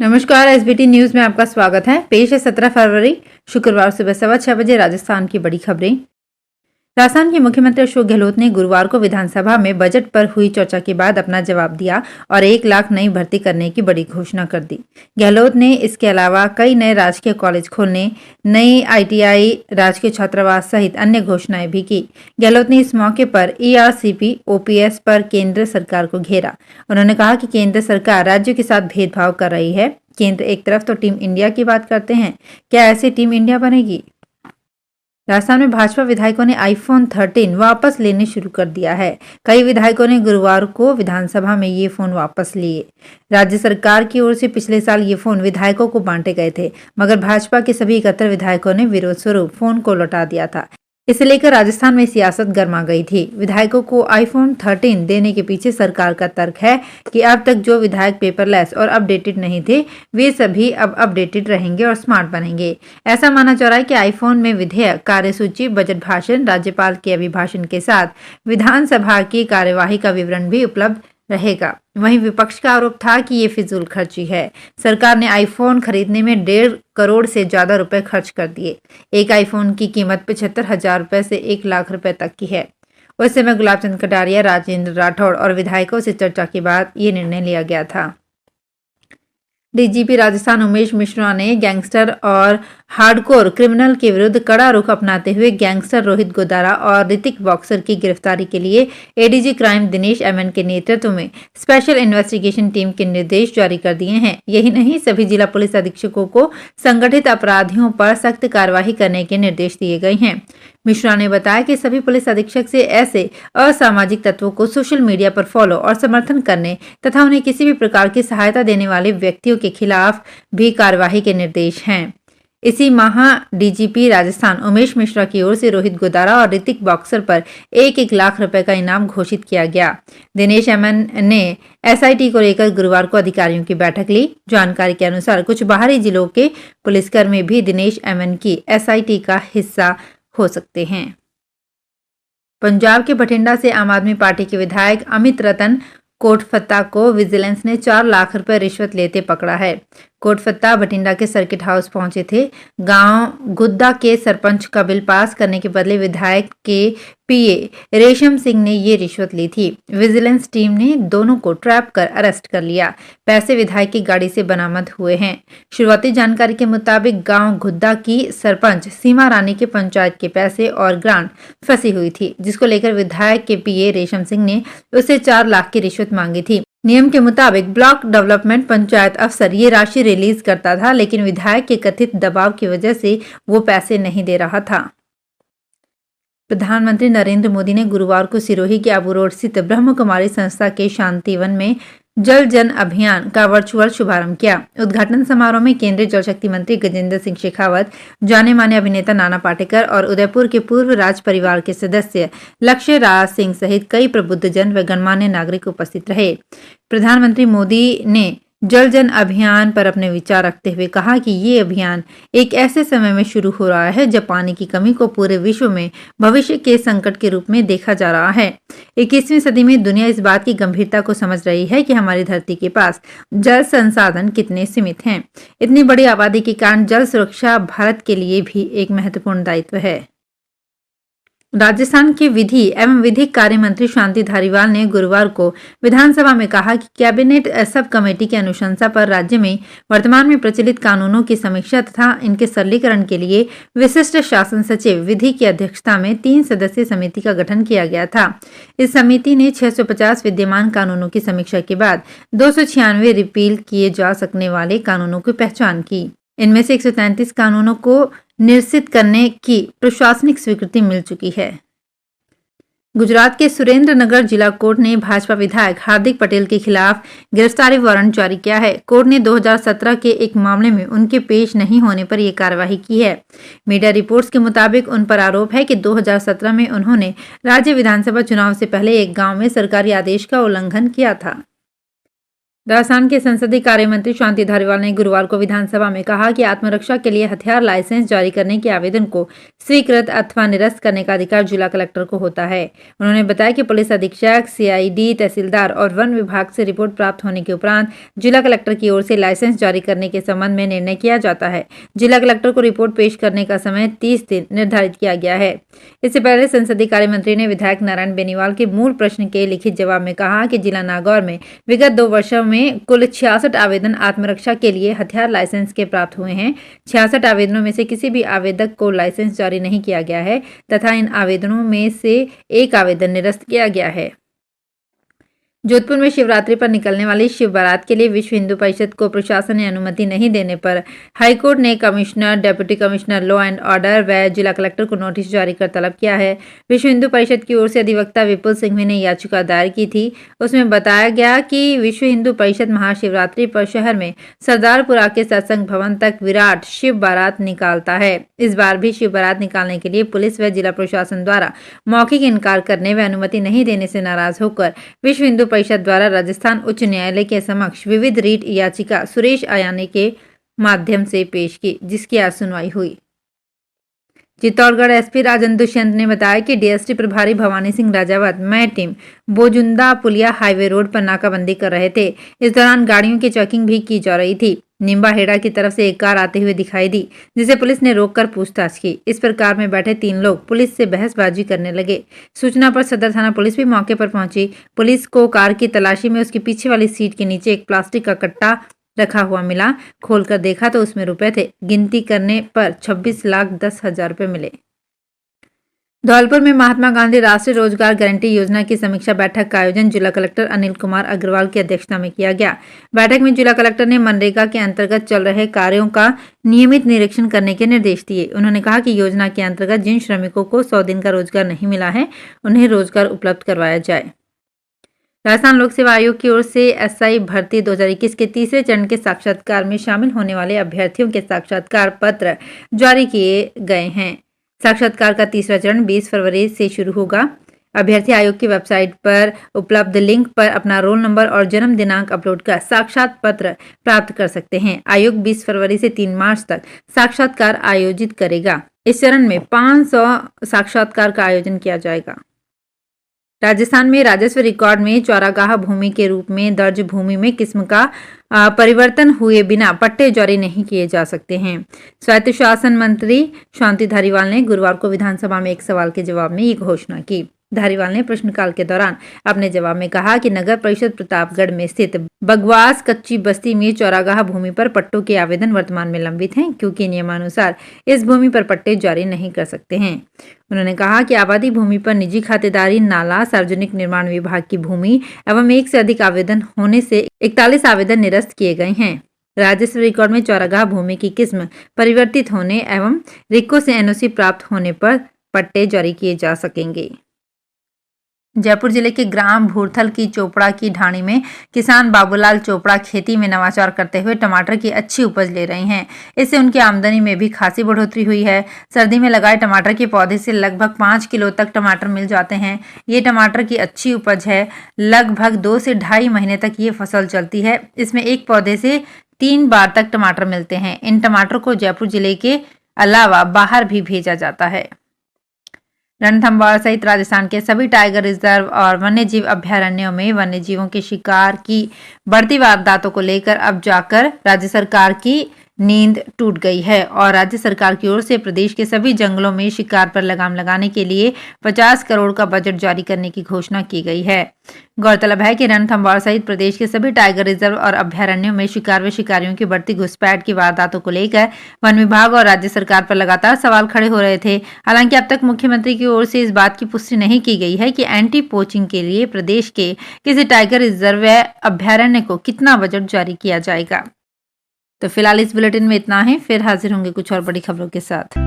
नमस्कार, SBT news में आपका स्वागत है। पेश है 17 फरवरी शुक्रवार सुबह 6:15 बजे राजस्थान की बड़ी खबरें। राजस्थान के मुख्यमंत्री अशोक गहलोत ने गुरुवार को विधानसभा में बजट पर हुई चर्चा के बाद अपना जवाब दिया और 1 लाख नई भर्ती करने की बड़ी घोषणा कर दी। गहलोत ने इसके अलावा कई नए राजकीय कॉलेज खोलने, नई आईटीआई, राजकीय छात्रावास सहित अन्य घोषणाएं भी की। गहलोत ने इस मौके पर ईआरसीपी ओपीएस पर केंद्र सरकार को घेरा। उन्होंने कहा कि केंद्र सरकार राज्यों के साथ भेदभाव कर रही है। केंद्र एक तरफ तो टीम इंडिया की बात करते हैं, क्या ऐसी टीम इंडिया बनेगी? राजस्थान में भाजपा विधायकों ने आईफोन 13 वापस लेने शुरू कर दिया है। कई विधायकों ने गुरुवार को विधानसभा में ये फोन वापस लिए। राज्य सरकार की ओर से पिछले साल ये फोन विधायकों को बांटे गए थे, मगर भाजपा के सभी 71 विधायकों ने विरोध स्वरूप फोन को लौटा दिया था। इसे लेकर राजस्थान में सियासत गर्मा गई थी। विधायकों को आईफोन 13 देने के पीछे सरकार का तर्क है कि अब तक जो विधायक पेपरलेस और अपडेटेड नहीं थे, वे सभी अब अपडेटेड रहेंगे और स्मार्ट बनेंगे। ऐसा माना जा रहा है कि आईफोन में विधेयक, कार्यसूची, बजट भाषण, राज्यपाल के अभिभाषण के साथ विधानसभा की कार्यवाही का विवरण भी उपलब्ध रहेगा। वहीं विपक्ष का आरोप था कि ये फिजूल खर्ची है। सरकार ने आईफोन खरीदने में 1.5 करोड़ से ज्यादा रुपए खर्च कर दिए। एक आईफोन की कीमत 75,000 रुपए से 1 लाख रुपए तक की है। उस समय गुलाब चंद कटारिया, राजेंद्र राठौड़ और विधायकों से चर्चा के बाद ये निर्णय लिया गया था। डीजीपी राजस्थान उमेश मिश्रा ने गैंगस्टर और हार्डकोर क्रिमिनल के विरुद्ध कड़ा रुख अपनाते हुए गैंगस्टर रोहित गोदारा और ऋतिक बॉक्सर की गिरफ्तारी के लिए एडीजी क्राइम दिनेश एमएन के नेतृत्व में स्पेशल इन्वेस्टिगेशन टीम के निर्देश जारी कर दिए हैं। यही नहीं, सभी जिला पुलिस अधीक्षकों को संगठित अपराधियों पर सख्त कार्रवाई करने के निर्देश दिए गए हैं। मिश्रा ने बताया कि सभी पुलिस अधीक्षक से ऐसे असामाजिक तत्वों को सोशल मीडिया पर फॉलो और समर्थन करने तथा उन्हें किसी भी प्रकार की सहायता देने वाले व्यक्तियों के खिलाफ भी कार्यवाही के निर्देश हैं। इसी माह डीजीपी राजस्थान उमेश मिश्रा की ओर से रोहित गोदारा और ऋतिक बॉक्सर पर 1-1 लाख रुपए का इनाम घोषित किया गया। दिनेश एमएन ने एसआईटी को लेकर गुरुवार को अधिकारियों की बैठक ली। जानकारी के अनुसार कुछ बाहरी जिलों के पुलिसकर्मी भी दिनेश एमएन की एसआईटी का हिस्सा हो सकते हैं। पंजाब के बठिंडा से आम आदमी पार्टी के विधायक अमित रतन कोटफत्ता को विजिलेंस ने 4 लाख रुपए रिश्वत लेते पकड़ा है। कोटफत्ता बठिंडा के सर्किट हाउस पहुंचे थे। गांव गुद्दा के सरपंच का बिल पास करने के बदले विधायक के पीए रेशम सिंह ने ये रिश्वत ली थी। विजिलेंस टीम ने दोनों को ट्रैप कर अरेस्ट कर लिया। पैसे विधायक की गाड़ी से बरामद हुए हैं। शुरुआती जानकारी के मुताबिक गांव गुद्दा की सरपंच सीमा रानी के पंचायत के पैसे और ग्रांट फंसी हुई थी, जिसको लेकर विधायक के पीए रेशम सिंह ने उससे 4 लाख की रिश्वत मांगी थी। नियम के मुताबिक ब्लॉक डेवलपमेंट पंचायत अफसर ये राशि रिलीज करता था, लेकिन विधायक के कथित दबाव की वजह से वो पैसे नहीं दे रहा था। प्रधानमंत्री नरेंद्र मोदी ने गुरुवार को सिरोही के आबू रोड स्थित ब्रह्म कुमारी संस्था के शांतिवन में जल जन अभियान का वर्चुअल शुभारंभ किया। उद्घाटन समारोह में केंद्रीय जल शक्ति मंत्री गजेंद्र सिंह शेखावत, जाने माने अभिनेता नाना पाटेकर और उदयपुर के पूर्व राज परिवार के सदस्य लक्ष्य राज सिंह सहित कई प्रबुद्धजन व गणमान्य नागरिक उपस्थित रहे। प्रधानमंत्री मोदी ने जल जन अभियान पर अपने विचार रखते हुए कहा कि ये अभियान एक ऐसे समय में शुरू हो रहा है जब पानी की कमी को पूरे विश्व में भविष्य के संकट के रूप में देखा जा रहा है। 21वीं सदी में दुनिया इस बात की गंभीरता को समझ रही है कि हमारी धरती के पास जल संसाधन कितने सीमित हैं। इतनी बड़ी आबादी के कारण जल सुरक्षा भारत के लिए भी एक महत्वपूर्ण दायित्व है। राजस्थान के विधि एवं विधिक कार्य मंत्री शांति धारीवाल ने गुरुवार को विधानसभा में कहा कि कैबिनेट सब कमेटी की अनुशंसा पर राज्य में वर्तमान में प्रचलित कानूनों की समीक्षा तथा इनके सरलीकरण के लिए विशिष्ट शासन सचिव विधि की अध्यक्षता में 3 सदस्यीय समिति का गठन किया गया था। इस समिति ने 650 विद्यमान कानूनों की समीक्षा के बाद 296 रिपील किए जा सकने वाले कानूनों की पहचान की। इनमें से 133 कानूनों को निरसित करने की प्रशासनिक स्वीकृति मिल चुकी है। गुजरात के सुरेंद्रनगर जिला कोर्ट ने भाजपा विधायक हार्दिक पटेल के खिलाफ गिरफ्तारी वारंट जारी किया है। कोर्ट ने 2017 के एक मामले में उनके पेश नहीं होने पर यह कार्रवाई की है। मीडिया रिपोर्ट्स के मुताबिक उन पर आरोप है कि 2017 में उन्होंने राज्य विधानसभा चुनाव से पहले एक गांव में सरकारी आदेश का उल्लंघन किया था। राजस्थान के संसदीय कार्य मंत्री शांति धारीवाल ने गुरुवार को विधानसभा में कहा कि आत्मरक्षा के लिए हथियार लाइसेंस जारी करने के आवेदन को स्वीकृत अथवा निरस्त करने का अधिकार जिला कलेक्टर को होता है। उन्होंने बताया कि पुलिस अधीक्षक, सीआईडी, तहसीलदार और वन विभाग से रिपोर्ट प्राप्त होने के उपरांत जिला कलेक्टर की ओर से लाइसेंस जारी करने के संबंध में निर्णय किया जाता है। जिला कलेक्टर को रिपोर्ट पेश करने का समय 30 दिन निर्धारित किया गया है। इससे पहले संसदीय कार्य मंत्री ने विधायक नारायण बेनीवाल के मूल प्रश्न के लिखित जवाब में कहा कि जिला नागौर में विगत 2 वर्षों में कुल 66 आवेदन आत्मरक्षा के लिए हथियार लाइसेंस के प्राप्त हुए हैं। 66 आवेदनों में से किसी भी आवेदक को लाइसेंस जारी नहीं किया गया है तथा इन आवेदनों में से एक आवेदन निरस्त किया गया है। जोधपुर में शिवरात्रि पर निकलने वाली शिव बारात के लिए विश्व हिंदू परिषद को प्रशासन ने अनुमति नहीं देने पर हाईकोर्ट ने commissioner, deputy commissioner law and order व जिला कलेक्टर को नोटिस जारी कर तलब किया है। विश्व हिंदू परिषद की ओर से अधिवक्ता विपुल सिंघवी ने याचिका दायर की थी। उसमें बताया गया कि विश्व हिंदू परिषद महाशिवरात्रि पर शहर में सरदारपुरा के सत्संग भवन तक विराट शिव बारात निकालता है। इस बार भी शिव बारात निकालने के लिए पुलिस व जिला प्रशासन द्वारा मौखिक इनकार करने व अनुमति नहीं देने से नाराज होकर विश्व हिंदू परिषद द्वारा राजस्थान उच्च न्यायालय के समक्ष विविध रीट याचिका सुरेश आयानी के माध्यम से पेश की, जिसकी आज सुनवाई हुई। चित्तौड़गढ़ एसपी राजन दुष्यंत ने बताया कि डीएसटी प्रभारी भवानी सिंह राजावत मैं टीम बोजुंदा पुलिया हाईवे रोड पर नाकाबंदी कर रहे थे। इस दौरान गाड़ियों की चेकिंग भी की जा रही थी। निम्बा हेड़ा की तरफ से एक कार आते हुए दिखाई दी, जिसे पुलिस ने रोककर पूछताछ की। इस पर कार में बैठे 3 लोग पुलिस से बहसबाजी करने लगे। सूचना पर सदर थाना पुलिस भी मौके पर पहुंची। पुलिस को कार की तलाशी में उसकी पीछे वाली सीट के नीचे एक प्लास्टिक का कट्टा रखा हुआ मिला। खोलकर देखा तो उसमें रुपए थे। गिनती करने पर 26,10,000 रुपए मिले। धौलपुर में महात्मा गांधी राष्ट्रीय रोजगार गारंटी योजना की समीक्षा बैठक का आयोजन जिला कलेक्टर अनिल कुमार अग्रवाल की अध्यक्षता में किया गया। बैठक में जिला कलेक्टर ने मनरेगा के अंतर्गत चल रहे कार्यों का नियमित निरीक्षण करने के निर्देश दिए। उन्होंने कहा कि योजना के अंतर्गत जिन श्रमिकों को 100 दिन का रोजगार नहीं मिला है, उन्हें रोजगार उपलब्ध करवाया जाए। राजस्थान लोक सेवा आयोग की ओर से एसआई भर्ती 2021 के तीसरे चरण के साक्षात्कार में शामिल होने वाले अभ्यर्थियों के साक्षात्कार पत्र जारी किए गए हैं। साक्षात्कार का तीसरा चरण 20 फरवरी से शुरू होगा। अभ्यर्थी आयोग की वेबसाइट पर उपलब्ध लिंक पर अपना रोल नंबर और जन्म दिनांक अपलोड कर साक्षात पत्र प्राप्त कर सकते हैं। आयोग 20 फरवरी से 3 मार्च तक साक्षात्कार आयोजित करेगा। इस चरण में 500 साक्षात्कार का आयोजन किया जाएगा। राजस्थान में राजस्व रिकॉर्ड में चौरागाह भूमि के रूप में दर्ज भूमि में किस्म का परिवर्तन हुए बिना पट्टे जारी नहीं किए जा सकते हैं। स्वायत्त शासन मंत्री शांति धारीवाल ने गुरुवार को विधानसभा में एक सवाल के जवाब में ये घोषणा की। धारीवाल ने प्रश्नकाल के दौरान अपने जवाब में कहा कि नगर परिषद प्रतापगढ़ में स्थित बगवास कच्ची बस्ती में चौरागाह भूमि पर पट्टों के आवेदन वर्तमान में लंबित हैं, क्योंकि नियमानुसार इस भूमि पर पट्टे जारी नहीं कर सकते हैं। उन्होंने कहा कि आबादी भूमि पर निजी खातेदारी, नाला, सार्वजनिक निर्माण विभाग की भूमि एवं एक से अधिक आवेदन होने से 41 आवेदन निरस्त किए गए हैं। राजस्व रिकॉर्ड में चौरागाह भूमि की किस्म परिवर्तित होने एवं रिको से एनओसी प्राप्त होने पर पट्टे जारी किए जा सकेंगे। जयपुर जिले के ग्राम भूरथल की चोपड़ा की ढाणी में किसान बाबूलाल चोपड़ा खेती में नवाचार करते हुए टमाटर की अच्छी उपज ले रहे हैं। इससे उनकी आमदनी में भी खासी बढ़ोतरी हुई है। सर्दी में लगाए टमाटर के पौधे से लगभग 5 किलो तक टमाटर मिल जाते हैं। ये टमाटर की अच्छी उपज है। लगभग 2 से 2.5 महीने तक ये फसल चलती है। इसमें एक पौधे से 3 बार तक टमाटर मिलते हैं। इन टमाटर को जयपुर जिले के अलावा बाहर भी भेजा जाता है। रणथंभौर सहित राजस्थान के सभी टाइगर रिजर्व और वन्यजीव अभयारण्यों में वन्यजीवों के शिकार की बढ़ती वारदातों को लेकर अब जाकर राज्य सरकार की नींद टूट गई है और राज्य सरकार की ओर से प्रदेश के सभी जंगलों में शिकार पर लगाम लगाने के लिए 50 करोड़ का बजट जारी करने की घोषणा की गई है। गौरतलब है कि रणथंभौर सहित प्रदेश के सभी टाइगर रिजर्व और अभयारण्यों में शिकार व शिकारियों की बढ़ती घुसपैठ की वारदातों को लेकर वन विभाग और राज्य सरकार पर लगातार सवाल खड़े हो रहे थे। हालांकि अब तक मुख्यमंत्री की ओर से इस बात की पुष्टि नहीं की गई है कि एंटी पोचिंग के लिए प्रदेश के किसी टाइगर रिजर्व या अभयारण्य को कितना बजट जारी किया जाएगा। तो फिलहाल इस बुलेटिन में इतना ही। फिर हाजिर होंगे कुछ और बड़ी खबरों के साथ।